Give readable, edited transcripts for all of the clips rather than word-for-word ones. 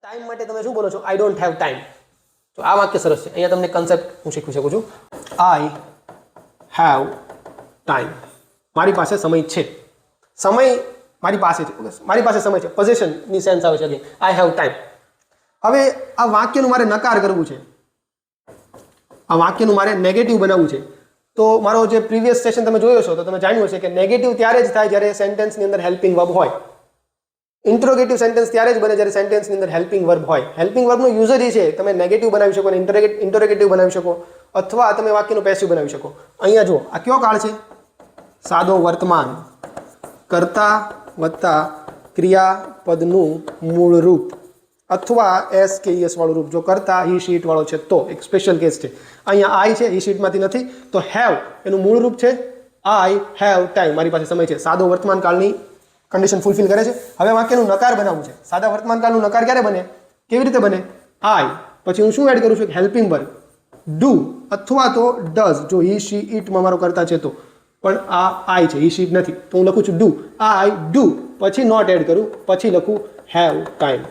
Time માટે તમે શું બોલો છો? I don't have time. તો આ વાક્ય સરસ છે. અહીંયા તમને કન્સેપ્ટ હું શીખવી શકું છું. I have time. મારી પાસે સમય છે. સમય મારી પાસે છે. મારી પાસે સમય છે. પોઝિશનની સેન્સ આવે છે. Again I have time. હવે આ વાક્યનું મારે નકાર કરવું છે. આ વાક્યનું મારે નેગેટિવ બનાવવું છે. તો મારો જે પ્રીવિયસ સેશન તમે જોયો છો તો તમે જાણ્યું હશે કે નેગેટિવ ત્યારે જ થાય જ્યારે સેન્ટેન્સની અંદર હેલ્પિંગ વર્બ હોય. ઇન્ટ્રોગેટિવ સેન્ટેન્સ ત્યારે જ બને જ્યારે સેન્ટેન્સની અંદર હેલ્પિંગ વર્બ હોય. હેલ્પિંગ વર્બનો યુઝ જ છે તમે નેગેટિવ બનાવી શકો, ઇન્ટરોગેટિવ બનાવી શકો, અથવા તમે વાક્યનું પેસિવ બનાવી શકો. અહીંયા જો આ કયો કાળ છે? સાદો વર્તમાન. કર્તા વત્તા ક્રિયાપદનું મૂળ રૂપ અથવા એસ કે ઈએસ વાળું રૂપ. જો કરતા હી શીટ વાળો છે તો એક સ્પેશિયલ કેસ છે. અહીંયા આઈ છે, હી શીટમાંથી નથી, તો હેવ એનું મૂળ રૂપ છે આઈ હેવ ટાઈમ. મારી પાસે સમય છે. સાદો વર્તમાન કાળની કન્ડિશન ફૂલફિલ કરે છે. હવે વાક્યનું નકાર બનાવવું છે. સાદા વર્તમાન કાળનું નકાર ક્યારે બને? કેવી રીતે બને? આઈ પછી હું શું એડ કરું છું? હેલ્પિંગ વર્બ ડુ અથવા તો ડઝ. જો હી શી ઇટમાં મારો કરતા છે તો, પણ આ આઈ છે, હી શીટ નથી, તો હું લખું છું ડુ. આઈ ડુ પછી નોટ એડ કરું, પછી લખું હેવ ટાઈમ.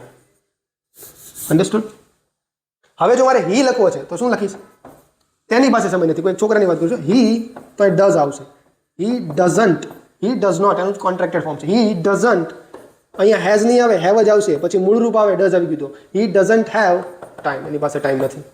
અન્ડરસ્ટુડ? હવે જો મારે હી લખવો છે તો શું લખીશ? તેની પાસે સમય નથી. કોઈ છોકરાની વાત કરું છું. હી તો એ ડઝ આવશે. હી ડઝન્ટ, હી ડઝ નોટ, એનું કોન્ટ્રાક્ટેડ ફોર્મ છે. હી ડઝન્ટ, અહીંયા હેઝ નહીં આવે, હેવ જ આવશે. પછી મૂળ રૂપ આવે, ડઝ આવી ગયું. તો હી ડઝન્ટ હેવ ટાઈમ, એની પાસે ટાઈમ નથી.